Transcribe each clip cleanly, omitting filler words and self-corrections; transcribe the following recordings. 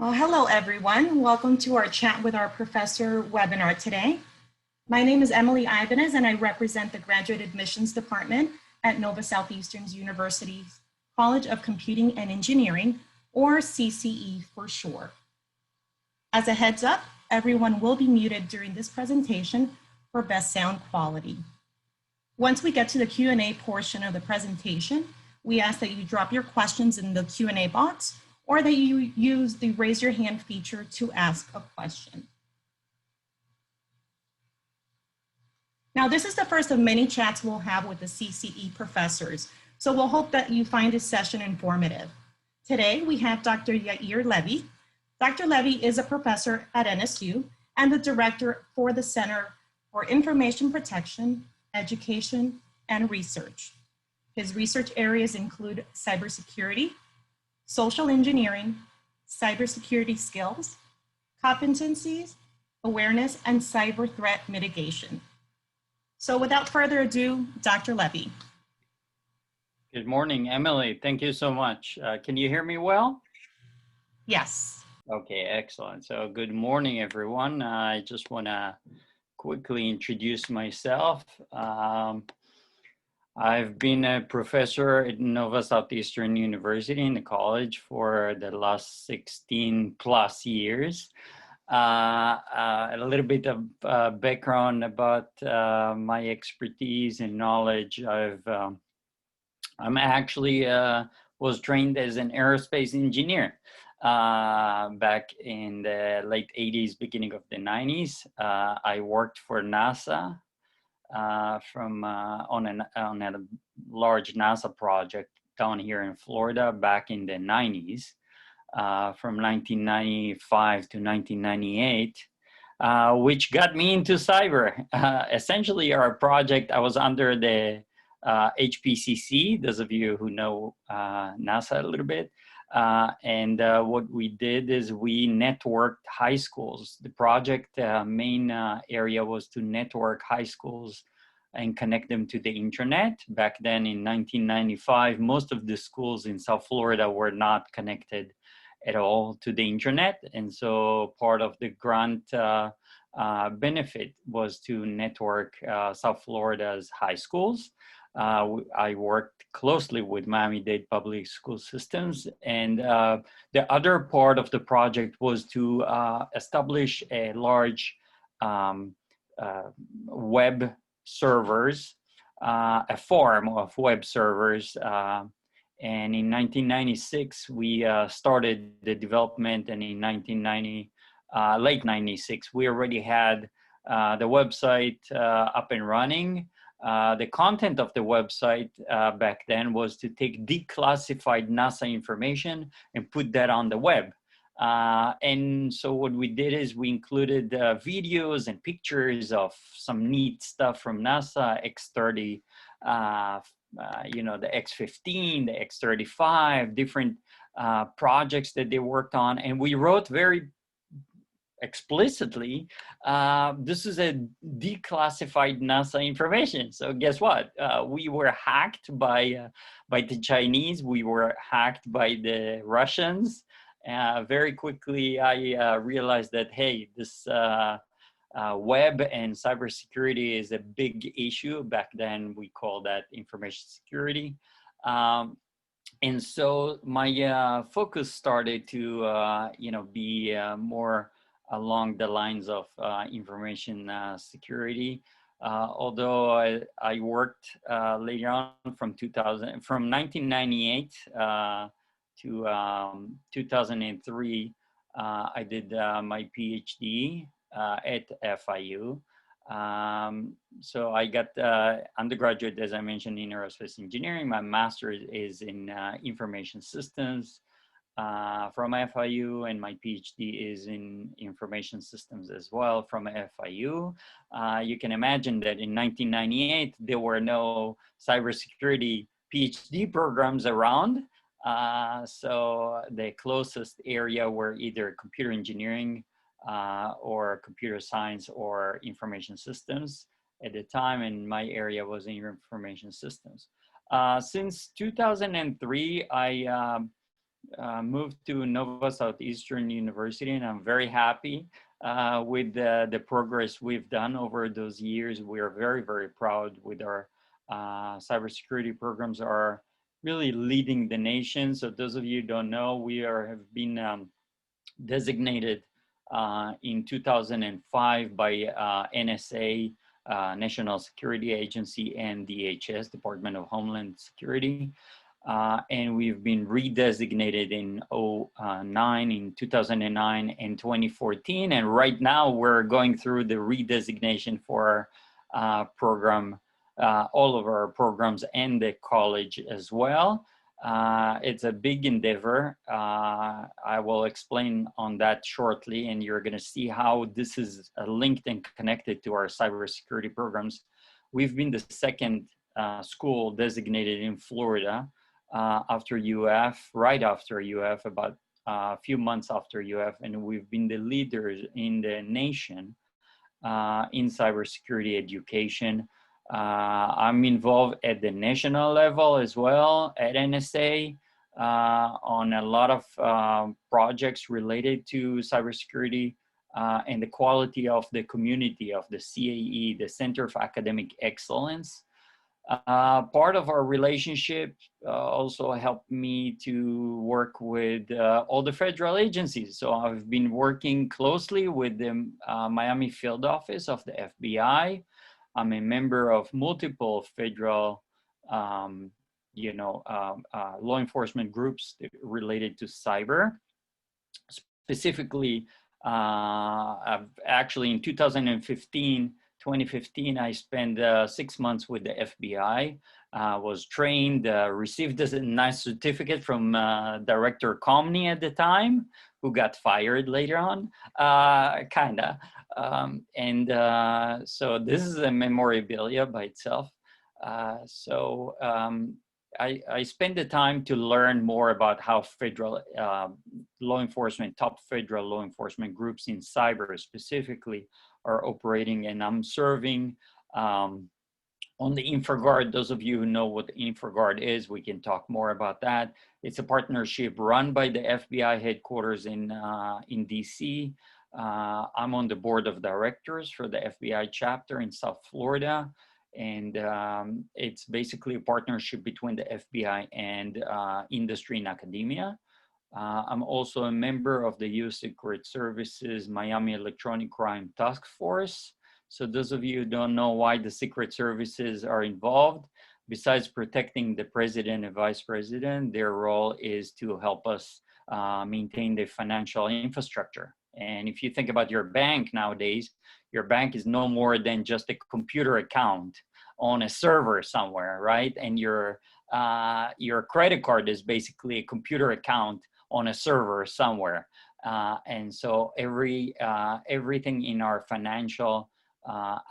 Well, hello everyone. Welcome to our Chat with Our Professor webinar today. My name is Emily Ibanez and I represent the Graduate Admissions Department at Nova Southeastern University's College of Computing and Engineering, or CCE for short. As a heads up, everyone will be muted during this presentation for best sound quality. Once we get to the Q&A portion of the presentation, we ask that you drop your questions in the Q&A box or that you use the raise your hand feature to ask a question. Now, this is the first of many chats we'll have with the CCE professors, so we'll hope that you find this session informative. Today, we have Dr. Yair Levy. Dr. Levy is a professor at NSU and the director for the Center for Information Protection, Education, and Research. His research areas include cybersecurity, social engineering, cybersecurity skills, competencies, awareness, and cyber threat mitigation. So without further ado, Dr. Levy. Good morning, Emily. Thank you so much. Can you hear me well? Yes. Okay, excellent. So good morning, everyone. I just want to quickly introduce myself. I've been a professor at Nova Southeastern University in the college for the last 16 plus years. A little bit of background about my expertise and knowledge. I'm actually was trained as an aerospace engineer back in the late 80s, beginning of the 90s. I worked for NASA on a large NASA project down here in Florida back in the 90s, from 1995 to 1998, which got me into cyber. Essentially, our project, I was under the HPCC, those of you who know NASA a little bit. And what we did is we networked high schools. The project main area was to network high schools and connect them to the internet. Back then in 1995, most of the schools in South Florida were not connected at all to the internet. And so part of the grant benefit was to network South Florida's high schools. I worked closely with Miami-Dade public school systems. And the other part of the project was to establish a large web servers, a farm of web servers. And in 1996, we started the development, and in late 96, we already had the website up and running. The content of the website back then was to take declassified NASA information and put that on the web. And so what we did is we included videos and pictures of some neat stuff from NASA, X-30, the X-15, the X-35, different projects that they worked on. And we wrote very explicitly, this is a declassified NASA information. So guess what? We were hacked by the Chinese. We were hacked by the Russians. Very quickly, I realized that, hey, this web and cybersecurity is a big issue. Back then, we called that information security. And so my focus started to, be more along the lines of information security. Although I worked later on from 1998 to 2003, I did my PhD at FIU. So I got undergraduate, as I mentioned, in aerospace engineering. My master's is in information systems from FIU, and my PhD is in information systems as well from FIU. You can imagine that in 1998, there were no cybersecurity PhD programs around. So the closest area were either computer engineering or computer science or information systems at the time, and my area was in information systems. Since 2003, I moved to Nova Southeastern University, and I'm very happy with the progress we've done over those years. We are very, very proud with our cybersecurity programs are really leading the nation. So those of you who don't know, we have been designated in 2005 by NSA, National Security Agency, and DHS, Department of Homeland Security. And we've been redesignated in 2009, in 2009 and 2014. And right now we're going through the redesignation for program, all of our programs and the college as well. It's a big endeavor. I will explain on that shortly, and you're going to see how this is linked and connected to our cybersecurity programs. We've been the second school designated in Florida after UF, right after UF, about a few months after UF, and we've been the leaders in the nation in cybersecurity education. I'm involved at the national level as well at NSA on a lot of projects related to cybersecurity and the quality of the community of the CAE, the Center for Academic Excellence. Part of our relationship also helped me to work with all the federal agencies. So I've been working closely with the Miami field office of the FBI. I'm a member of multiple federal, law enforcement groups related to cyber. Specifically, actually in 2015, I spent 6 months with the FBI, was trained, received a nice certificate from Director Comney at the time, who got fired later on, kinda. So this is a memorabilia by itself. I spent the time to learn more about how federal law enforcement, top federal law enforcement groups in cyber specifically are operating, and I'm serving on the InfraGard. Those of you who know what the InfraGard is, we can talk more about that. It's a partnership run by the FBI headquarters in DC. I'm on the board of directors for the FBI chapter in South Florida. And it's basically a partnership between the FBI and industry and academia. I'm also a member of the U.S. Secret Service's Miami Electronic Crime Task Force. So those of you who don't know why the Secret Services are involved, besides protecting the president and vice president, their role is to help us maintain the financial infrastructure. And if you think about your bank nowadays, your bank is no more than just a computer account on a server somewhere, right? And your credit card is basically a computer account on a server somewhere. And so everything in our financial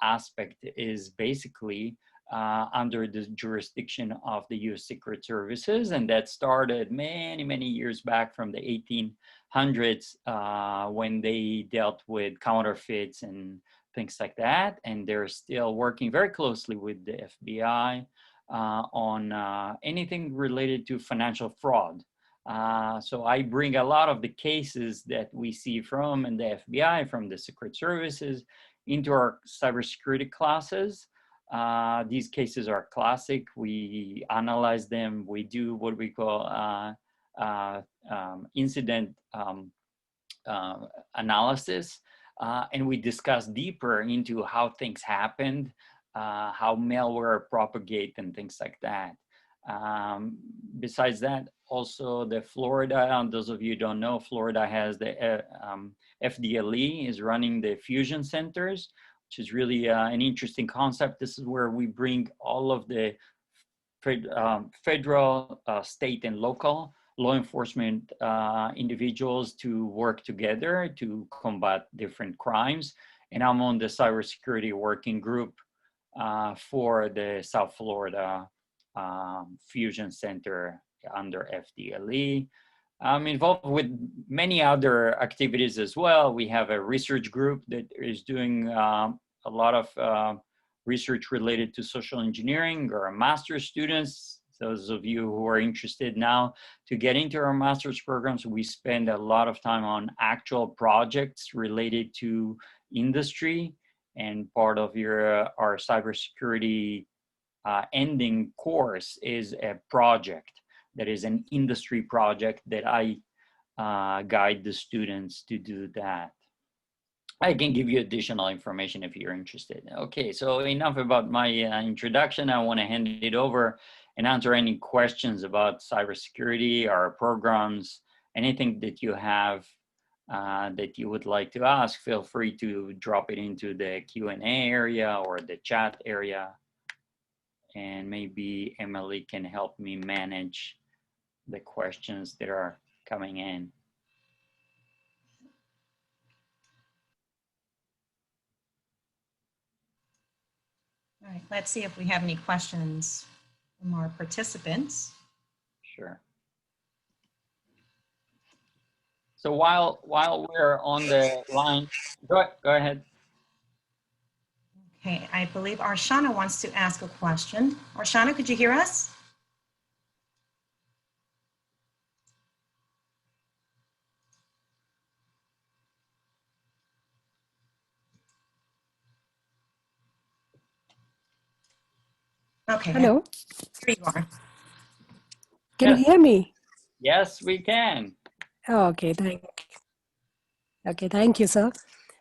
aspect is basically under the jurisdiction of the U.S. Secret Services, and that started many, many years back from the 1800s when they dealt with counterfeits and things like that. And they're still working very closely with the FBI on anything related to financial fraud. So I bring a lot of the cases that we see from the FBI, from the Secret Services, into our cybersecurity classes. These cases are classic. We analyze them. We do what we call incident analysis, and we discuss deeper into how things happened, how malware propagate and things like that. Besides that, also the Florida, and those of you who don't know, Florida has the FDLE is running the fusion centers, which is really an interesting concept. This is where we bring all of the federal, state, and local law enforcement individuals to work together to combat different crimes. And I'm on the cybersecurity working group for the South Florida Fusion Center under FDLE. I'm involved with many other activities as well. We have a research group that is doing a lot of research related to social engineering. Our master's students those of you who are interested now to get into our master's programs, we spend a lot of time on actual projects related to industry, and part of our cybersecurity ending course is a project that is an industry project that I guide the students to do that. I can give you additional information if you're interested. Okay, so enough about my introduction. I want to hand it over and answer any questions about cybersecurity, our programs, anything that you have that you would like to ask. Feel free to drop it into the Q&A area or the chat area. And maybe Emily can help me manage the questions that are coming in. All right, let's see if we have any questions from our participants. Sure. So while we're on the line, go ahead. Okay, I believe Arshana wants to ask a question. Arshana, could you hear us? Okay. Hello. Here you are. Can you hear me? Yes, we can. Oh, okay, thank you, sir.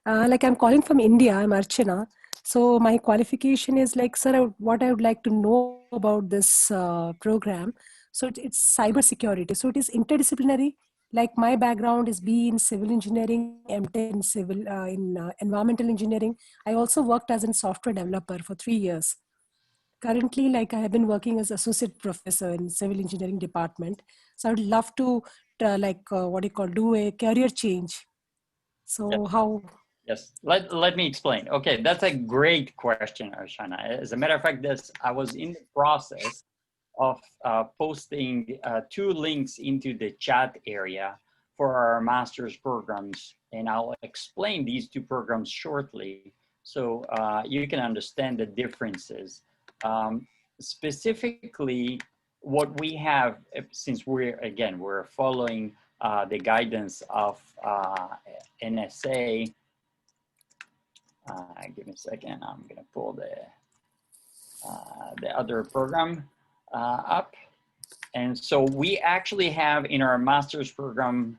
Like I'm calling from India, I'm Archana. So my qualification is like, sir, what I would like to know about this program. So it's cybersecurity. So it is interdisciplinary. Like my background is B in civil engineering, MT in civil environmental engineering. I also worked as a software developer for 3 years. Currently, like I have been working as associate professor in civil engineering department. So I would love to do a career change. So Yes. how? Yes, let me explain. Okay, that's a great question, Arshana. As a matter of fact, I was in the process of posting 2 links into the chat area for our master's programs, and I'll explain these 2 programs shortly so you can understand the differences. Specifically, what we have, since we're following the guidance of NSA. Give me a second. I'm going to pull the other program up. And so we actually have in our master's program,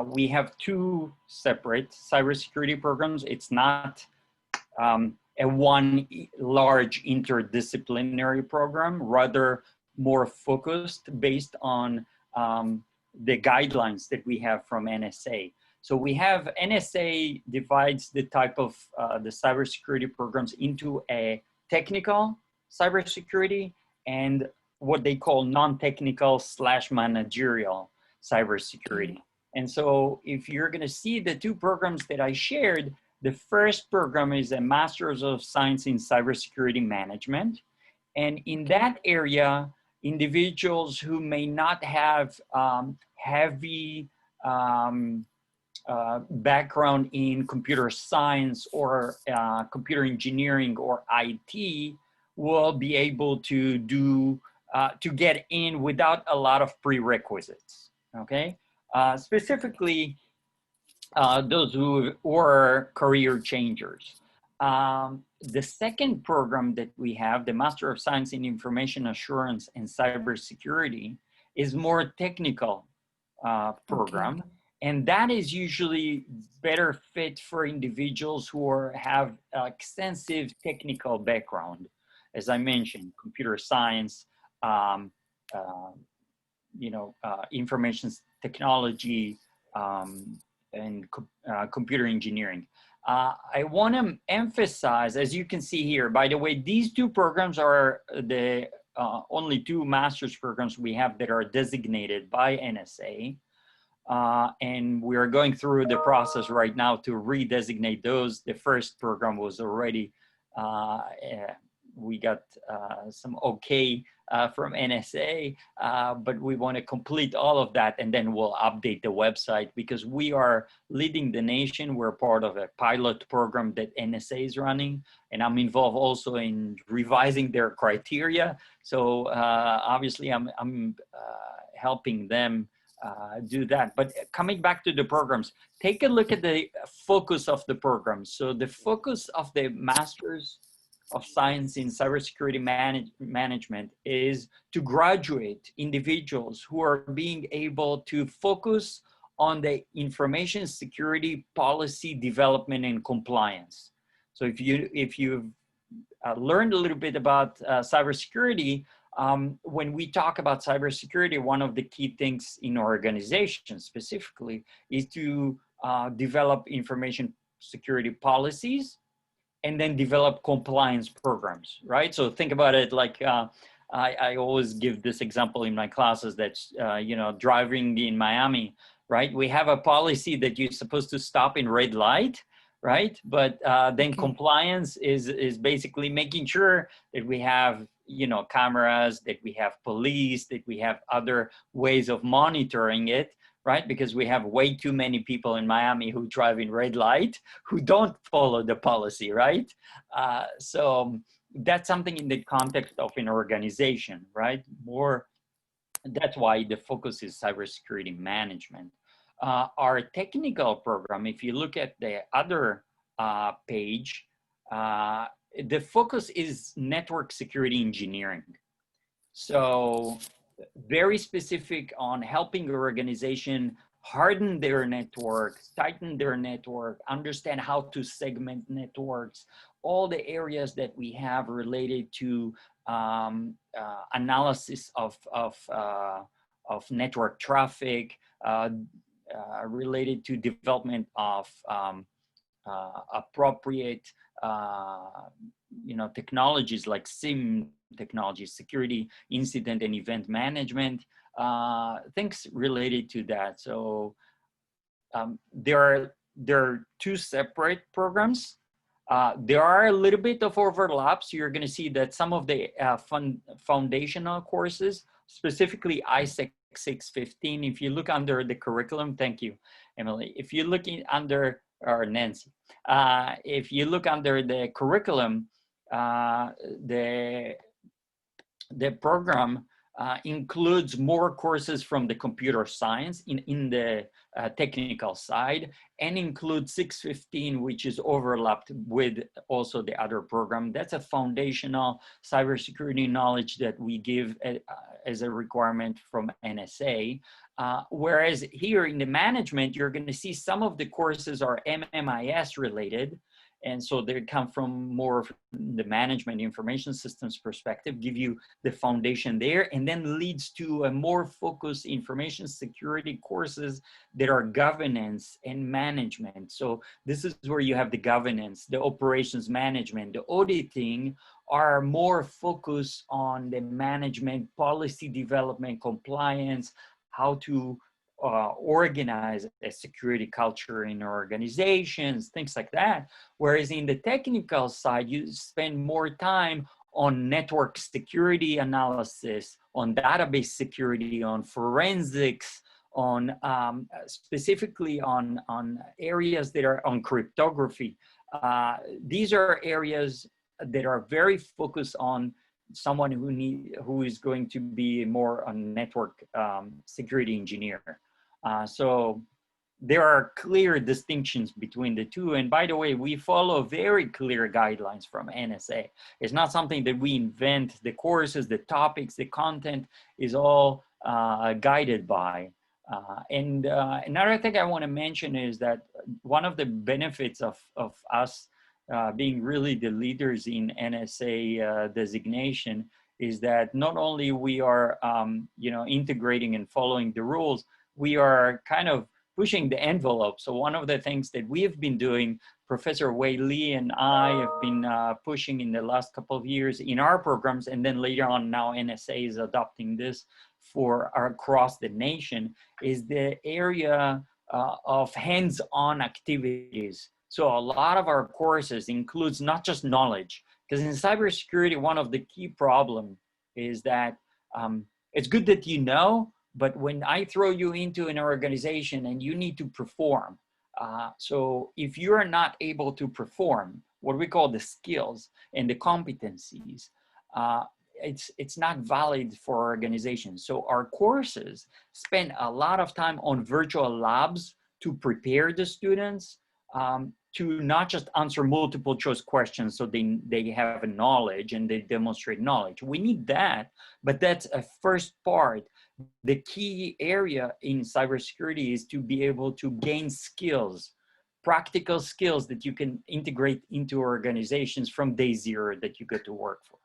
we have 2 separate cybersecurity programs. It's not a one large interdisciplinary program, rather more focused based on the guidelines that we have from NSA. So we have NSA divides the type of the cybersecurity programs into a technical cybersecurity and what they call non-technical / managerial cybersecurity. And so if you're going to see the 2 programs that I shared, the first program is a Master's of Science in Cybersecurity Management. And in that area, individuals who may not have heavy background in computer science or computer engineering or IT will be able to do to get in without a lot of prerequisites. Okay, specifically those who are career changers. The second program that we have, the Master of Science in Information Assurance and Cybersecurity, is more technical program. Okay. And that is usually better fit for individuals who have extensive technical background. As I mentioned, computer science, information technology, and computer engineering. I want to emphasize, as you can see here, by the way, these 2 programs are the only 2 master's programs we have that are designated by NSA. And we are going through the process right now to redesignate those. The first program was already we got some okay from NSA, but we want to complete all of that, and then we'll update the website because we are leading the nation. We're part of a pilot program that NSA is running, and I'm involved also in revising their criteria. So obviously I'm helping them do that. But coming back to the programs, take a look at the focus of the programs. So the focus of the Masters of Science in Cybersecurity Management is to graduate individuals who are being able to focus on the information security policy development and compliance. So if you've learned a little bit about cybersecurity, when we talk about cybersecurity, one of the key things in organizations specifically is to develop information security policies and then develop compliance programs, right? So think about it like, I always give this example in my classes that's, you know, driving in Miami, right? We have a policy that you're supposed to stop in red light, right? But then compliance is basically making sure that we have, you know, cameras, that we have police, that we have other ways of monitoring it, right? Because we have way too many people in Miami who drive in red light, who don't follow the policy, right? So that's something in the context of an organization, right? That's why the focus is cybersecurity management. Our technical program, if you look at the other page, the focus is network security engineering. So very specific on helping your organization harden their network, tighten their network, understand how to segment networks, all the areas that we have related to analysis of network traffic, related to development of appropriate you know, technologies like SIM technology, security, incident and event management, things related to that. So there are two separate programs. There are a little bit of overlaps. You're going to see that some of the foundational courses, specifically ISEC 615, if you look under the curriculum, thank you, Emily. If you're looking under, or Nancy, if you look under the curriculum, the program includes more courses from the computer science in the technical side, and includes 615, which is overlapped with also the other program. That's a foundational cybersecurity knowledge that we give as a requirement from NSA. Whereas here in the management, you're going to see some of the courses are MMIS related. And so they come from more the management information systems perspective, give you the foundation there, and then leads to a more focused information security courses that are governance and management. So this is where you have the governance, the operations management, the auditing are more focused on the management, policy development, compliance, how to organize a security culture in organizations, things like that. Whereas in the technical side, you spend more time on network security analysis, on database security, on forensics, on specifically on areas that are on cryptography. These are areas that are very focused on someone who is going to be more a network security engineer. So there are clear distinctions between the two. And by the way, we follow very clear guidelines from NSA. It's not something that we invent. The courses, the topics, the content is all guided by. And another thing I want to mention is that one of the benefits of us being really the leaders in NSA designation is that not only we are you know, integrating and following the rules, we are kind of pushing the envelope. So one of the things that we have been doing, Professor Wei Li and I have been pushing in the last couple of years in our programs, and then later on now NSA is adopting this for across the nation, is the area of hands-on activities. So a lot of our courses includes not just knowledge, Because in cybersecurity, one of the key problems is that it's good that you know, but when I throw you into an organization and you need to perform, so if you're not able to perform what we call the skills and the competencies, it's not valid for organizations. So our courses spend a lot of time on virtual labs to prepare the students to not just answer multiple choice questions so they have a knowledge and they demonstrate knowledge. We need that, but that's a first part. The key area in cybersecurity is to be able to gain skills, practical skills that you can integrate into organizations from day zero that you get to work for.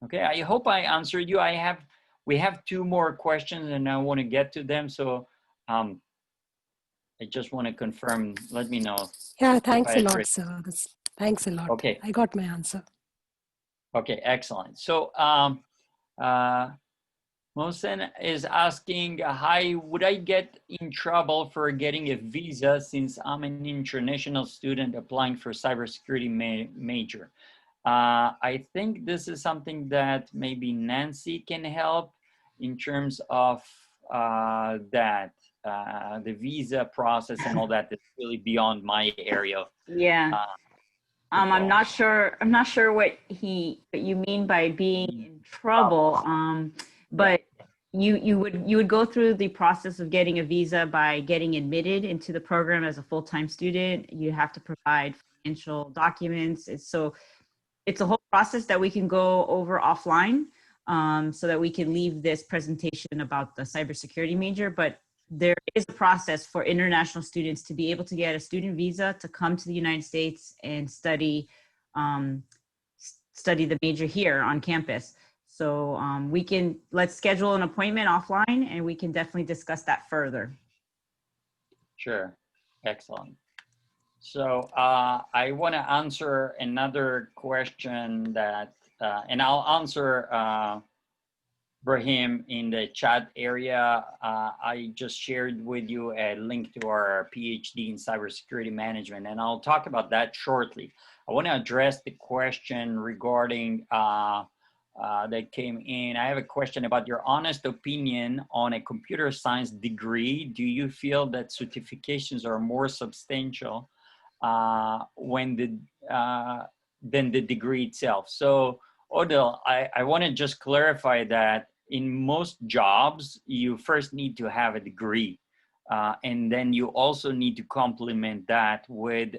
Okay, I hope I answered you. We have two more questions and I want to get to them. So I just want to confirm, let me know. Yeah, thanks a lot, sir. Thanks a lot. Okay. I got my answer. Okay, excellent. So Mohsen is asking, hi, would I get in trouble for getting a visa since I'm an international student applying for cybersecurity major? I think this is something that maybe Nancy can help in terms of that. The visa process and all that is really beyond my area. Yeah. I'm not sure what you mean by being in trouble. But you would go through the process of getting a visa by getting admitted into the program as a full-time student. You have to provide financial documents. It's a whole process that we can go over offline, so that we can leave this presentation about the cybersecurity major. But there is a process for international students to be able to get a student visa to come to the United States and study the major here on campus. So let's schedule an appointment offline and we can definitely discuss that further. Sure, excellent. So I want to answer another question that, and I'll answer Brahim in the chat area. I just shared with you a link to our PhD in cybersecurity management, and I'll talk about that shortly. I want to address the question regarding that came in. I have a question about your honest opinion on a computer science degree. Do you feel that certifications are more substantial than the degree itself? So Odell, I want to just clarify that in most jobs, you first need to have a degree. And then you also need to complement that with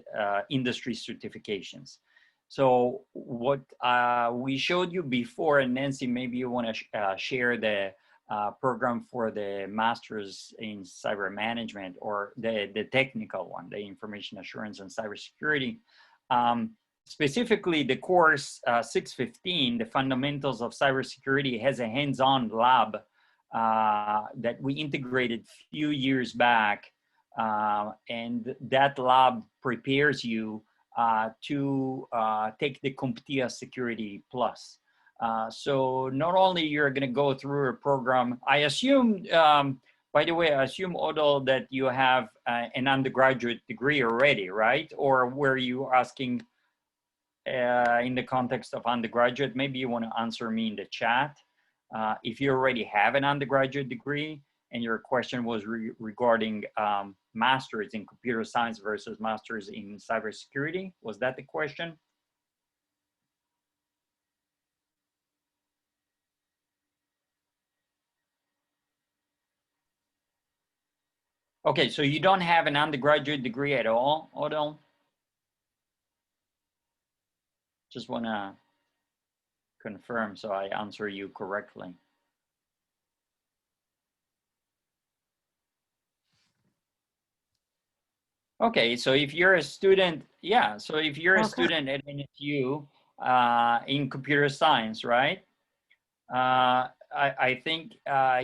industry certifications. So what we showed you before, and Nancy, maybe you want to share the program for the Masters in Cyber Management, or the technical one, the Information Assurance and Cybersecurity. Specifically, the course 615, the Fundamentals of Cybersecurity, has a hands-on lab that we integrated a few years back. And that lab prepares you to take the CompTIA Security Plus. So not only you're going to go through a program, I assume, by the way, I assume, Odell, that you have an undergraduate degree already, right? Or were you asking in the context of undergraduate? Maybe you want to answer me in the chat. If you already have an undergraduate degree and your question was regarding masters in computer science versus masters in cybersecurity, was that the question? Okay, so you don't have an undergraduate degree at all, Odell? Just want to confirm so I answer you correctly. Okay, so if you're a student, yeah, so if you're a student at NSU in computer science, right? I think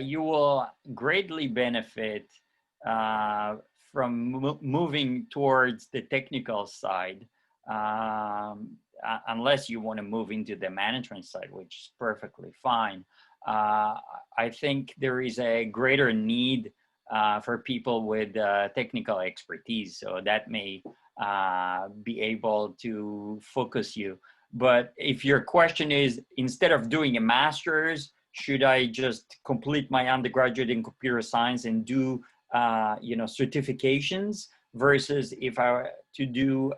you will greatly benefit from moving towards the technical side, unless you want to move into the management side, which is perfectly fine. I think there is a greater need for people with technical expertise, so that may be able to focus you. But if your question is, instead of doing a master's, should I just complete my undergraduate in computer science and do, certifications versus if I were to do,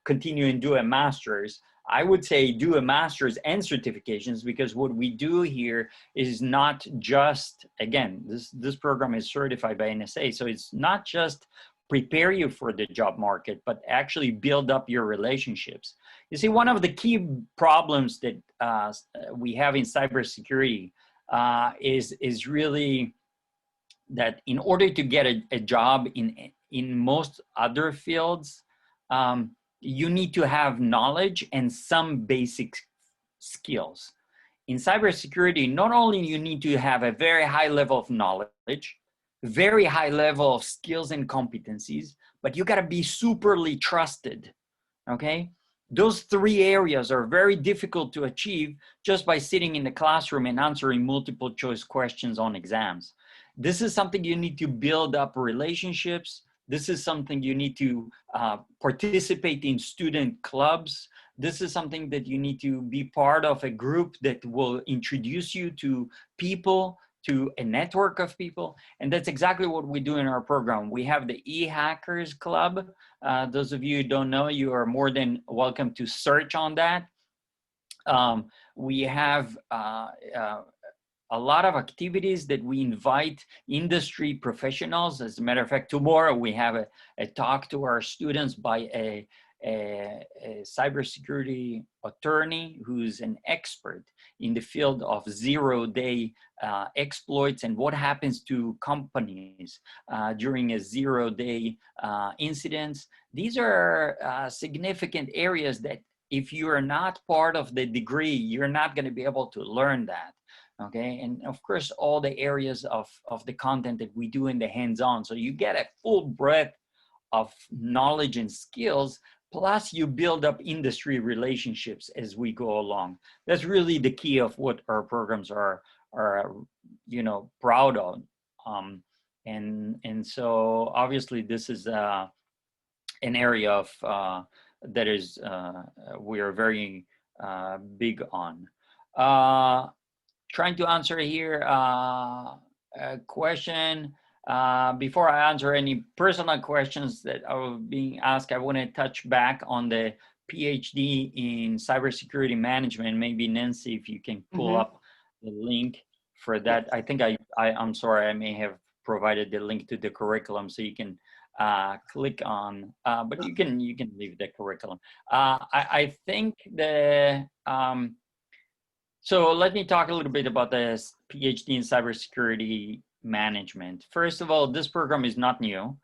continue and do a master's? I would say do a master's and certifications, because what we do here is not just, again, this program is certified by NSA. So it's not just prepare you for the job market, but actually build up your relationships. You see, one of the key problems that we have in cybersecurity is really that in order to get a job in most other fields, you need to have knowledge and some basic skills. In cybersecurity, not only you need to have a very high level of knowledge, very high level of skills and competencies, but you gotta be superly trusted, okay? Those three areas are very difficult to achieve just by sitting in the classroom and answering multiple choice questions on exams. This is something you need to build up relationships. This is something you need to participate in student clubs. This is something that you need to be part of a group that will introduce you to people, to a network of people. And that's exactly what we do in our program. We have the e-Hackers Club. Those of you who don't know, you are more than welcome to search on that. We have a lot of activities that we invite industry professionals. As a matter of fact, tomorrow we have a talk to our students by a cybersecurity attorney who's an expert in the field of zero-day exploits and what happens to companies during a zero-day incidents. These are significant areas that if you are not part of the degree, you're not going to be able to learn that. Okay, and of course, all the areas of the content that we do in the hands-on. So you get a full breadth of knowledge and skills, plus you build up industry relationships as we go along. That's really the key of what our programs are proud of. And so obviously this is an area of that is we are very big on. Trying to answer here a question. Before I answer any personal questions that are being asked, I want to touch back on the PhD in cybersecurity management. Maybe Nancy, if you can pull up the link for that. I think I'm sorry, I may have provided the link to the curriculum, so you can click on, but you can leave the curriculum. I think the so let me talk a little bit about this PhD in cybersecurity management. First of all, this program is not new.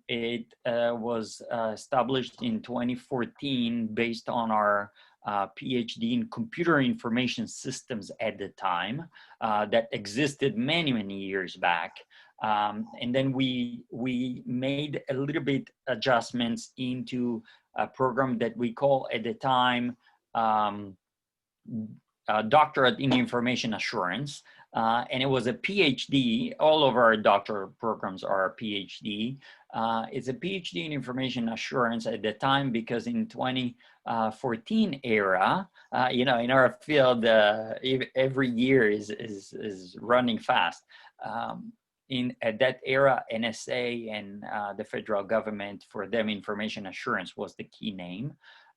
It was established in 2014 based on our PhD in computer information systems at the time that existed many, many years back. And then we made a little bit adjustments into a program that we call at the time doctorate in information assurance, and it was a PhD. All of our doctoral programs are a PhD. It's a PhD in information assurance at the time because in 2014 era, in our field, every year is running fast. At that era, NSA and the federal government, for them, information assurance was the key name.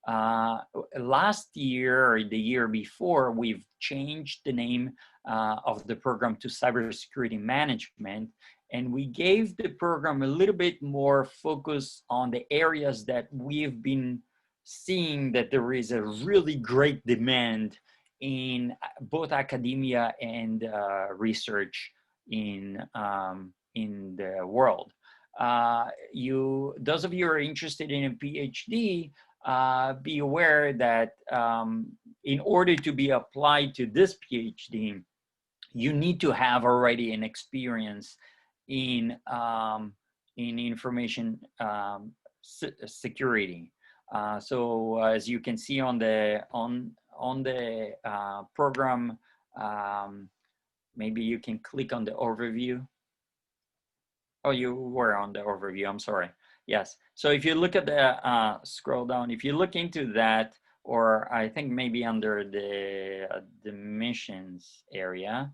Last year or the year before, we've changed the name of the program to cybersecurity management, and we gave the program a little bit more focus on the areas that we've been seeing that there is a really great demand in both academia and research in the world. Those of you who are interested in a PhD, be aware that in order to be applied to this PhD, you need to have already an experience in information security. So as you can see on the program, maybe you can click on the overview. Oh, you were on the overview, I'm sorry. Yes, so if you look at the, scroll down, if you look into that or I think maybe under the missions area.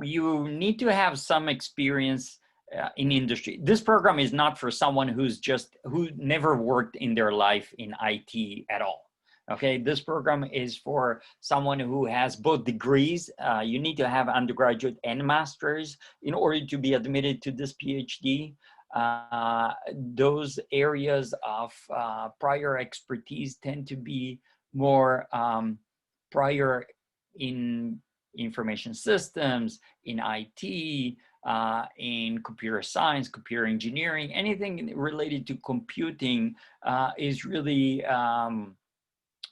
You need to have some experience in industry. This program is not for someone who never worked in their life in IT at all. Okay, this program is for someone who has both degrees. You need to have undergraduate and master's in order to be admitted to this PhD. Those areas of prior expertise tend to be more prior in information systems, in IT, in computer science, computer engineering, anything related to computing is really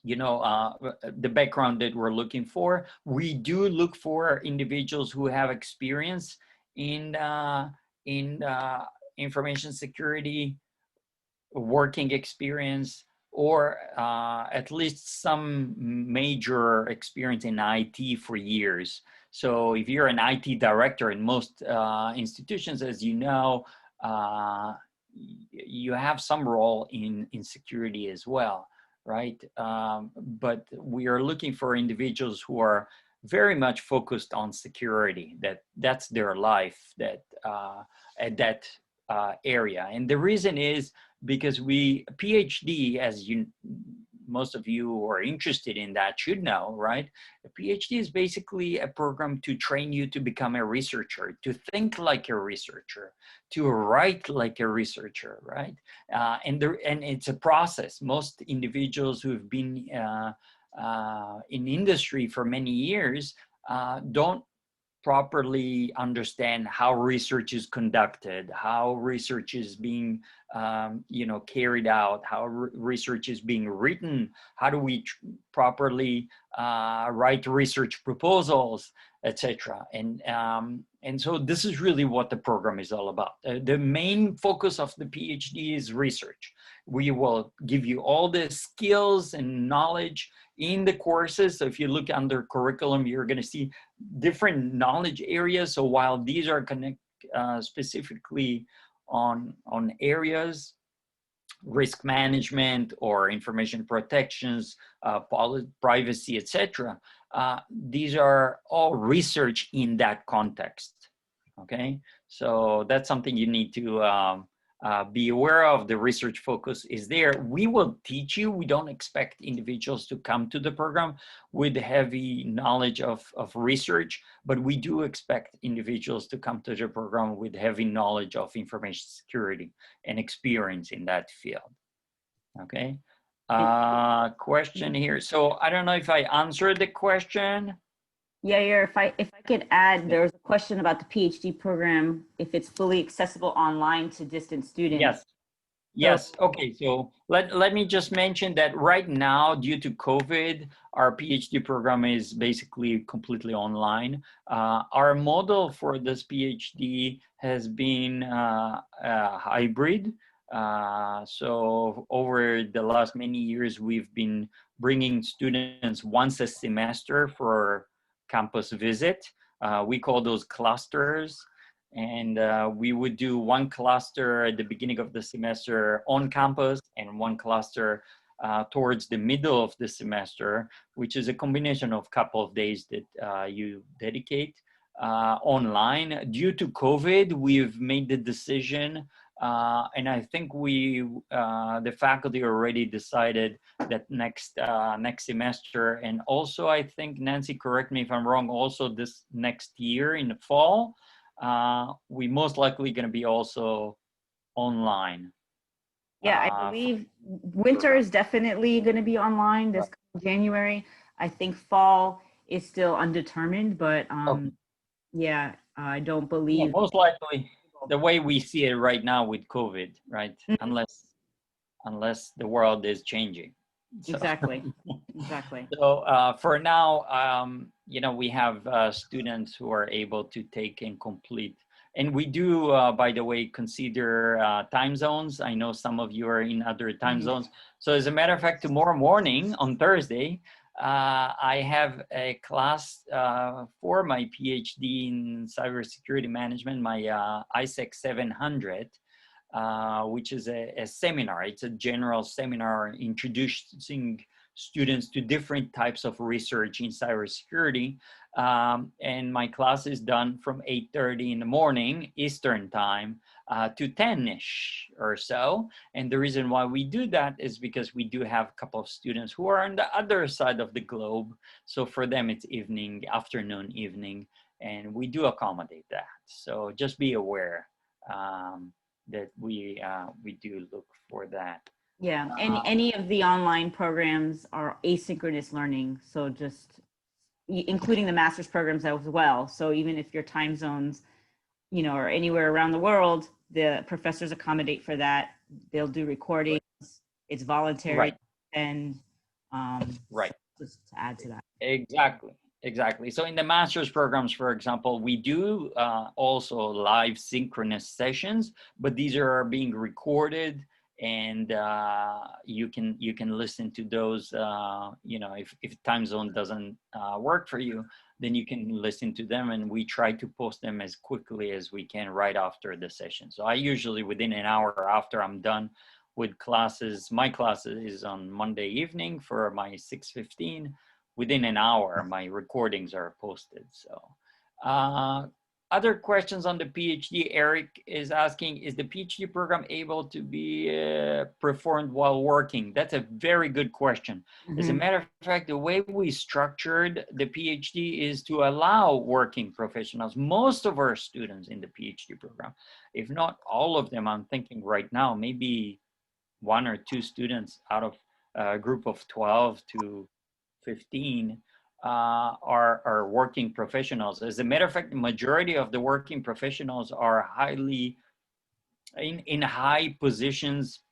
the background that we're looking for. We do look for individuals who have experience in information security, working experience, or at least some major experience in IT for years. So if you're an IT director in most institutions, as you know, you have some role in security as well, right? But we are looking for individuals who are very much focused on security, that's their life, that at that area. And the reason is because PhD, as most of you who are interested in that should know, right? A PhD is basically a program to train you to become a researcher, to think like a researcher, to write like a researcher, right? And it's a process. Most individuals who've been in industry for many years don't properly understand how research is conducted, how research is being carried out, how research is being written, how do we properly write research proposals, etc. And so this is really what the program is all about. The main focus of the PhD is research. We will give you all the skills and knowledge in the courses. So if you look under curriculum, you're going to see different knowledge areas. So while these are specifically on areas, risk management or information protections, privacy, etc., these are all research in that context. Okay, so that's something you need to be aware of. The research focus is there. We will teach you. We don't expect individuals to come to the program with heavy knowledge of research, but we do expect individuals to come to the program with heavy knowledge of information security and experience in that field. Okay, question here. So I don't know if I answered the question. Yeah, if I could add, there was a question about the PhD program, if it's fully accessible online to distant students. Yes. Yes. Okay. So let me just mention that right now, due to COVID, our PhD program is basically completely online. Our model for this PhD has been hybrid. So over the last many years, we've been bringing students once a semester for campus visit. We call those clusters. And we would do one cluster at the beginning of the semester on campus and one cluster towards the middle of the semester, which is a combination of a couple of days that you dedicate online. Due to COVID, we've made the decision, and I think the faculty already decided that next semester, and also I think, Nancy, correct me if I'm wrong, also this next year in the fall, we most likely going to be also online. Yeah, I believe winter is definitely going to be online this January. I think fall is still undetermined, but yeah, I don't believe. Yeah, most likely the way we see it right now with COVID, right? Mm-hmm. Unless the world is changing. So. Exactly. So for now, we have students who are able to take and complete. And we do, by the way, consider time zones. I know some of you are in other time zones. So as a matter of fact, tomorrow morning on Thursday, I have a class for my PhD in cybersecurity management, my ISEC 700. which is a seminar. It's a general seminar introducing students to different types of research in cybersecurity. And my class is done from 8:30 in the morning Eastern time to 10-ish or so. And the reason why we do that is because we do have a couple of students who are on the other side of the globe. So for them, it's evening, afternoon, evening, and we do accommodate that. So just be aware that we do look for that. Yeah, any of the online programs are asynchronous learning. So just including the master's programs as well. So even if your time zones, you know, are anywhere around the world, the professors accommodate for that. They'll do recordings. It's voluntary. Right. And right. Just to add to that. Exactly. So in the master's programs, for example, we do also live synchronous sessions, but these are being recorded, and you can listen to those. You know, if time zone doesn't work for you, then you can listen to them, and we try to post them as quickly as we can right after the session. So I usually within an hour after I'm done with classes, my class is on Monday evening for my 6:15. Within an hour, my recordings are posted. So other questions on the PhD, Eric is asking, is the PhD program able to be performed while working? That's a very good question. As a matter of fact, the way we structured the PhD is to allow working professionals. Most of our students in the PhD program, if not all of them, I'm thinking right now, maybe 1 or 2 students out of a group of 12 to 15 are working professionals. As a matter of fact, the majority of the working professionals are highly in high positions,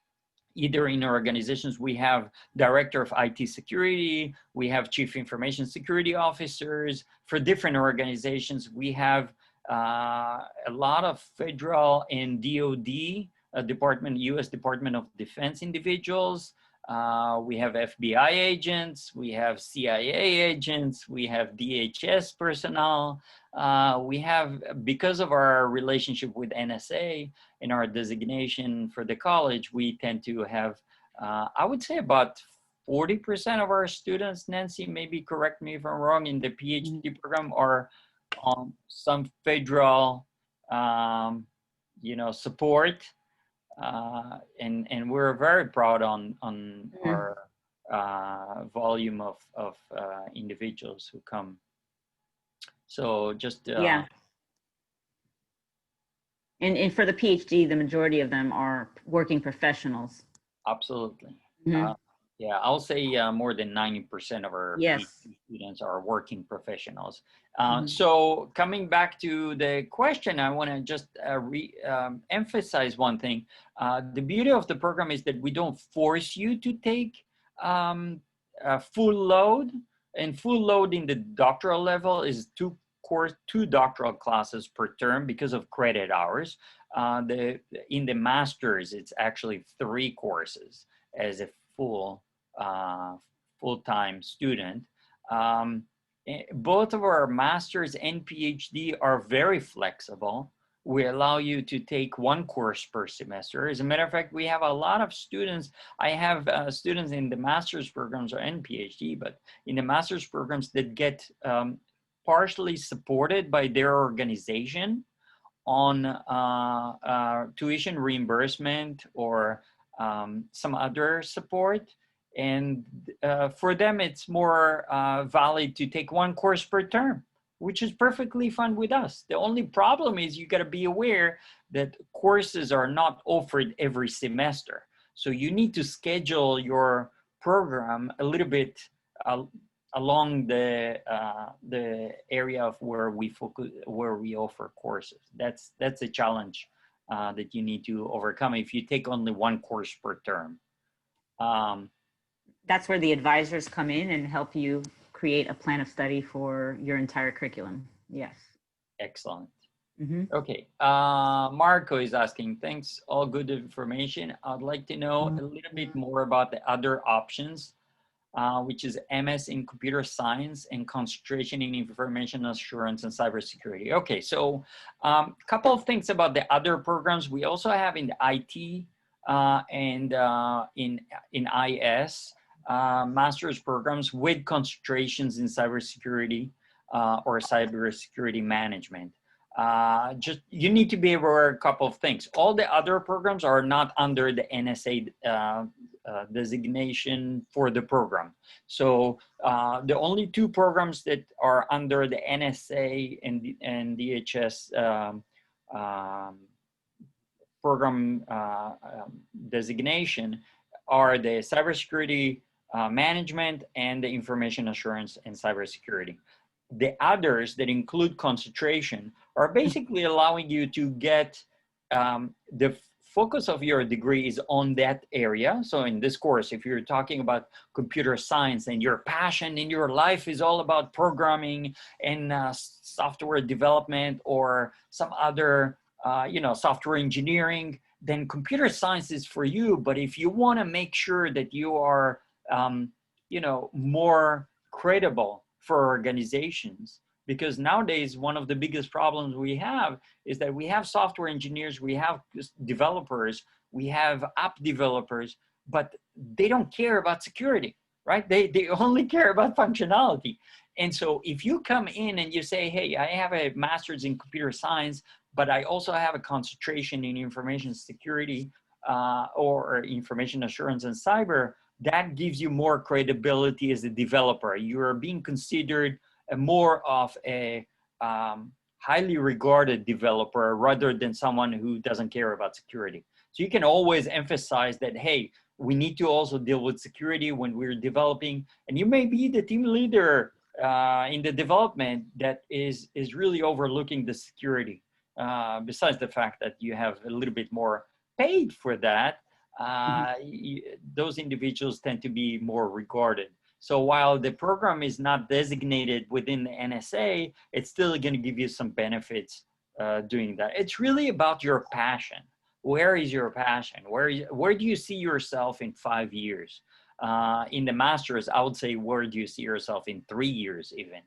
either in organizations. We have director of IT security, we have chief information security officers. For different organizations, we have a lot of federal and DoD, US Department of Defense individuals. We have FBI agents, we have CIA agents, we have DHS personnel. We have, because of our relationship with NSA and our designation for the college, we tend to have, I would say about 40% of our students, Nancy, maybe correct me if I'm wrong, in the PhD program are on some federal, you know, support. And we're very proud on our volume of individuals who come. So just yeah. And for the PhD, the majority of them are working professionals. Absolutely. Yeah, I'll say more than 90% of our PhD students are working professionals. So coming back to the question, I want to just emphasize one thing. The beauty of the program is that we don't force you to take a full load, and full load in the doctoral level is 2 doctoral classes per term because of credit hours. In the master's, it's actually 3 courses as a full-time student. Both of our master's and PhD are very flexible. We allow you to take 1 course per semester. As a matter of fact, we have a lot of students. I have students in the master's programs and PhD, but in the master's programs that get partially supported by their organization on tuition reimbursement or some other support. And for them, it's more valid to take 1 course per term, which is perfectly fine with us. The only problem is you got to be aware that courses are not offered every semester. So you need to schedule your program a little bit along the area of where we focus, where we offer courses. That's a challenge that you need to overcome if you take only 1 course per term. That's where the advisors come in and help you create a plan of study for your entire curriculum. Yes. Excellent. Okay. Marco is asking, thanks, all good information. I'd like to know a little bit more about the other options which is MS in Computer Science and concentration in Information Assurance and Cybersecurity. Okay, so a couple of things about the other programs. We also have in the IT and in IS master's programs with concentrations in cybersecurity or cybersecurity management. Just you need to be aware of a couple of things. All the other programs are not under the NSA designation for the program. So the only two programs that are under the NSA and DHS program designation are the cybersecurity management and the information assurance and cybersecurity. The others that include concentration are basically allowing you to get the focus of your degree is on that area. So in this course, if you're talking about computer science and your passion in your life is all about programming and software development or some other software engineering, then computer science is for you. But if you want to make sure that you are more credible for organizations, because nowadays one of the biggest problems we have is that we have software engineers, we have developers, we have app developers, but they don't care about security, right? They only care about functionality. And so if you come in and you say, hey, I have a master's in computer science, but I also have a concentration in information security or information assurance and cyber, that gives you more credibility as a developer. You're being considered more of a highly regarded developer rather than someone who doesn't care about security. So you can always emphasize that, hey, we need to also deal with security when we're developing, and you may be the team leader in the development that is really overlooking the security. Besides the fact that you have a little bit more paid for that, those individuals tend to be more regarded. So while the program is not designated within the NSA, it's still going to give you some benefits doing that. It's really about your passion. Where is your passion? Where do you see yourself in 5 years? In the master's, I would say, where do you see yourself in 3 years even,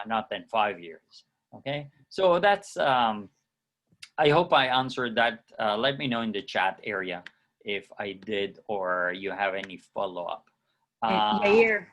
not then 5 years, okay? So that's, I hope I answered that. Let me know in the chat area if I did or you have any follow-up. Yair,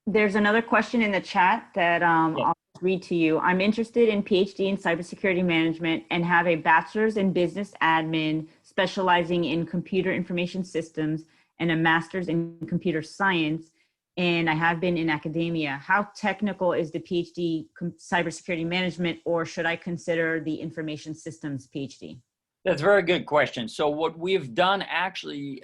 there's another question in the chat that Yes. I'll read to you. I'm interested in PhD in cybersecurity management and have a bachelor's in business admin specializing in computer information systems and a master's in computer science. And I have been in academia. How technical is the PhD cybersecurity management, or should I consider the information systems PhD? That's a very good question. So what we've done actually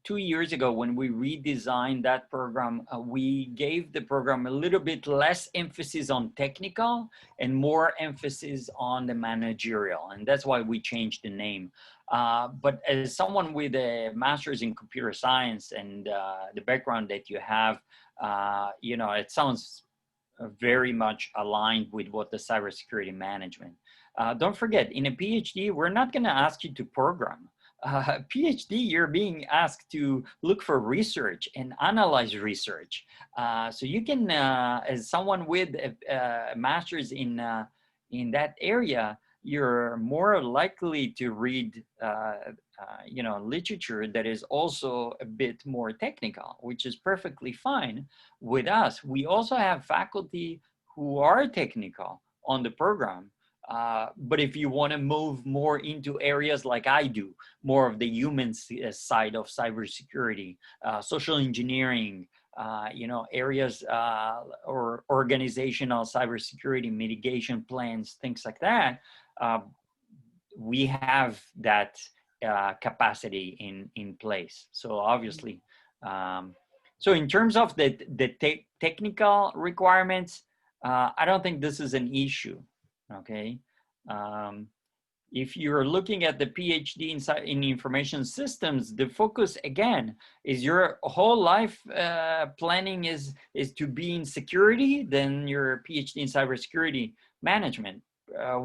2 years ago when we redesigned that program, we gave the program a little bit less emphasis on technical and more emphasis on the managerial. And that's why we changed the name. But as someone with a master's in computer science and the background that you have, it sounds very much aligned with what the cybersecurity management. Don't forget, in a PhD, we're not going to ask you to program. PhD, you're being asked to look for research and analyze research. So you can, as someone with a master's in that area, you're more likely to read, literature that is also a bit more technical, which is perfectly fine with us. We also have faculty who are technical on the program. But if you want to move more into areas like I do, more of the human side of cybersecurity, social engineering, areas or organizational cybersecurity mitigation plans, things like that, we have that capacity in place. So obviously, so in terms of the technical requirements, I don't think this is an issue. Okay, if you're looking at the PhD in information systems, the focus again is your whole life planning is to be in security. Then your PhD in cybersecurity management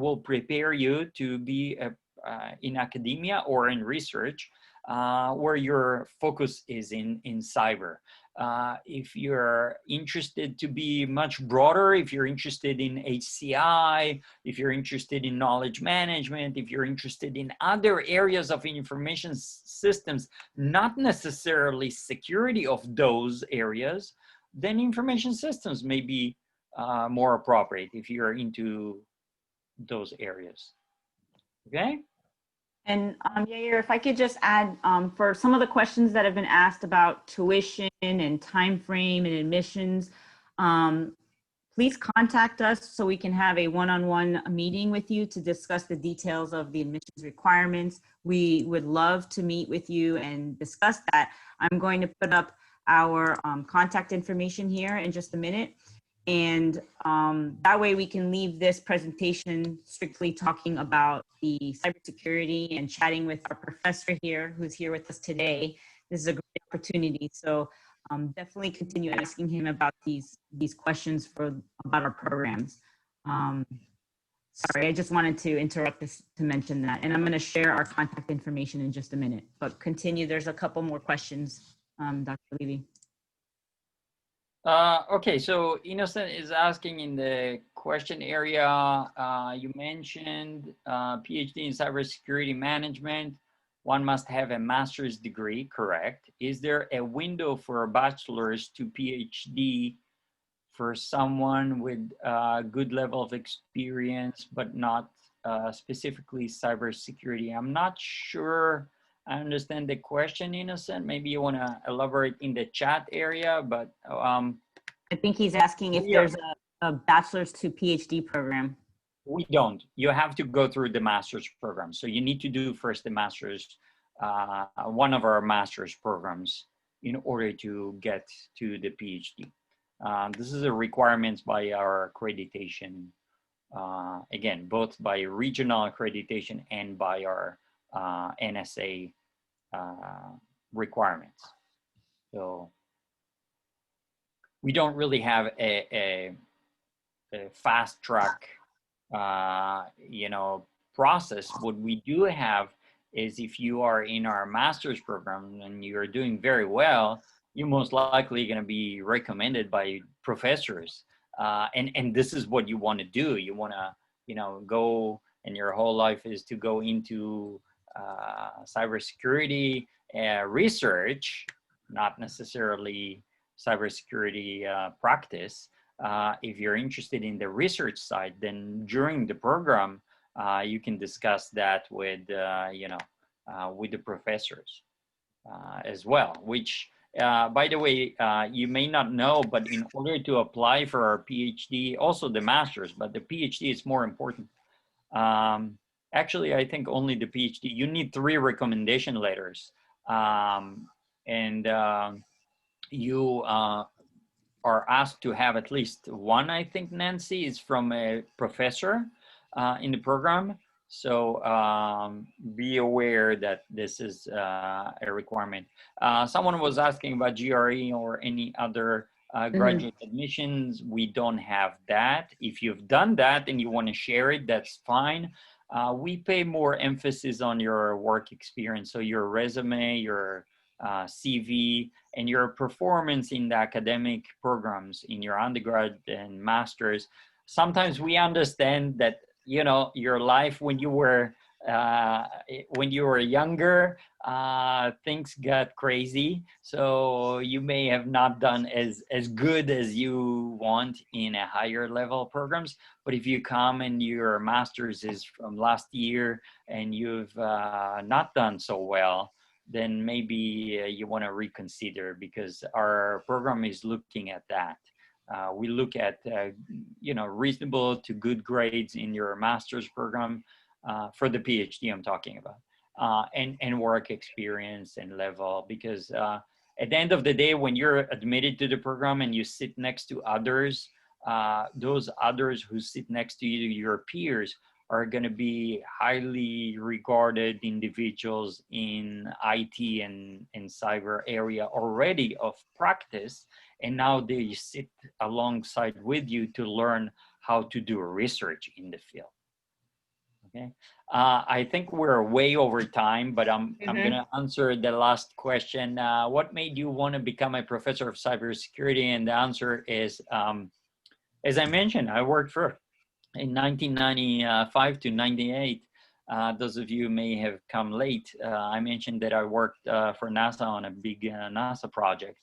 will prepare you to be in academia or in research. where your focus is in cyber. If you're interested to be much broader, if you're interested in HCI, if you're interested in knowledge management, if you're interested in other areas of information systems, not necessarily security of those areas, then information systems may be more appropriate if you're into those areas. Okay? And Yair, if I could just add, for some of the questions that have been asked about tuition and time frame and admissions, please contact us so we can have a one-on-one meeting with you to discuss the details of the admissions requirements. We would love to meet with you and discuss that. I'm going to put up our contact information here in just a minute. And that way we can leave this presentation strictly talking about the cybersecurity and chatting with our professor here, who's here with us today. This is a great opportunity. So definitely continue asking him about these questions about our programs. Sorry, I just wanted to interrupt this to mention that. And I'm going to share our contact information in just a minute, but continue. There's a couple more questions, Dr. Levy. Okay, so Innocent is asking in the question area, you mentioned PhD in cybersecurity management. One must have a master's degree, correct? Is there a window for a bachelor's to PhD for someone with a good level of experience, but not specifically cybersecurity? I'm not sure I understand the question, Innocent. Maybe you want to elaborate in the chat area, but I think he's asking if there's a bachelor's to PhD program. We don't. You have to go through the master's program. So you need to do first the master's, one of our master's programs in order to get to the PhD. This is a requirement by our accreditation, again, both by regional accreditation and by our NSA requirements. So we don't really have a fast track, process. What we do have is if you are in our master's program and you're doing very well, you're most likely going to be recommended by professors. And this is what you want to do. You want to, go, and your whole life is to go into cybersecurity research, not necessarily cybersecurity practice. If you're interested in the research side, then during the program, you can discuss that with, with the professors as well, which, by the way, you may not know, but in order to apply for our PhD, also the master's, but the PhD is more important. Actually, I think only the PhD, you need 3 recommendation letters. You are asked to have at least one, I think, Nancy, is from a professor in the program. So be aware that this is a requirement. Someone was asking about GRE or any other graduate admissions. We don't have that. If you've done that and you want to share it, that's fine. We pay more emphasis on your work experience. So your resume, your CV, and your performance in the academic programs in your undergrad and master's. Sometimes we understand that, your life when you were younger, things got crazy. So you may have not done as good as you want in a higher level programs. But if you come and your master's is from last year and you've not done so well, then maybe you want to reconsider, because our program is looking at that. We look at, reasonable to good grades in your master's program for the PhD I'm talking about, and work experience and level, because at the end of the day, when you're admitted to the program and you sit next to others, those others who sit next to you, your peers, are going to be highly regarded individuals in IT and cyber area already of practice. And now they sit alongside with you to learn how to do research in the field. Okay. I think we're way over time, but I'm going to answer the last question. What made you want to become a professor of cybersecurity? And the answer is, as I mentioned, I worked for in 1995 to 98. Those of you may have come late. I mentioned that I worked for NASA on a big NASA project,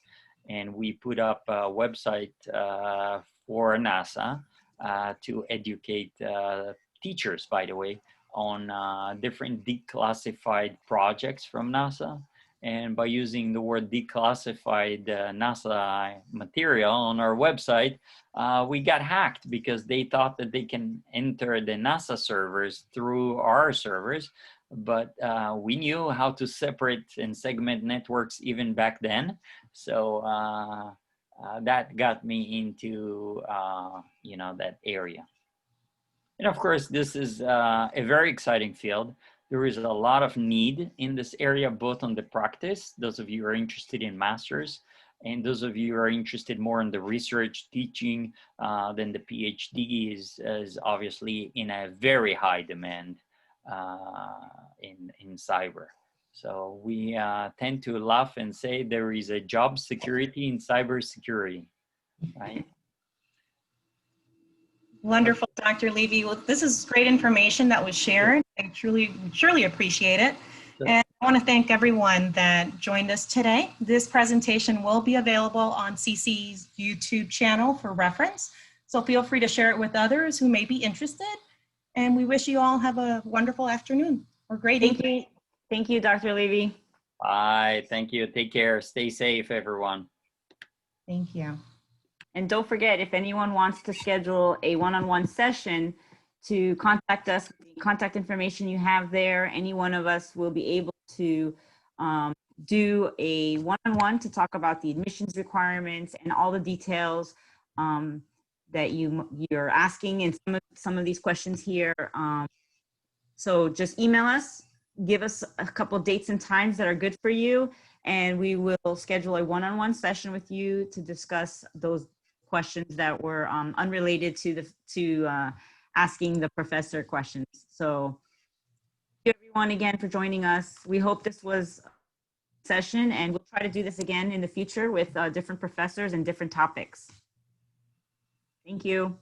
and we put up a website for NASA to educate teachers, by the way, on different declassified projects from NASA. And by using the word declassified NASA material on our website, we got hacked because they thought that they can enter the NASA servers through our servers. But we knew how to separate and segment networks even back then. So that got me into, you know, that area. And of course, this is a very exciting field. There is a lot of need in this area, both on the practice, those of you who are interested in masters, and those of you who are interested more in the research teaching, then the PhD is obviously in a very high demand in cyber. So we tend to laugh and say there is a job security in cybersecurity, right? Wonderful, Dr. Levy. Well, this is great information that was shared. I surely appreciate it. Sure. And I want to thank everyone that joined us today. This presentation will be available on CC's YouTube channel for reference. So feel free to share it with others who may be interested. And we wish you all have a wonderful afternoon or great evening. Thank you, Dr. Levy. Bye. Thank you. Take care. Stay safe, everyone. Thank you. And don't forget, if anyone wants to schedule a one-on-one session, to contact us. The contact information you have there. Any one of us will be able to do a one-on-one to talk about the admissions requirements and all the details that you're asking in some of these questions here. So just email us, give us a couple of dates and times that are good for you, and we will schedule a one-on-one session with you to discuss those questions that were unrelated to asking the professor questions. So thank you everyone again for joining us. We hope this was a session, and we'll try to do this again in the future with different professors and different topics. Thank you.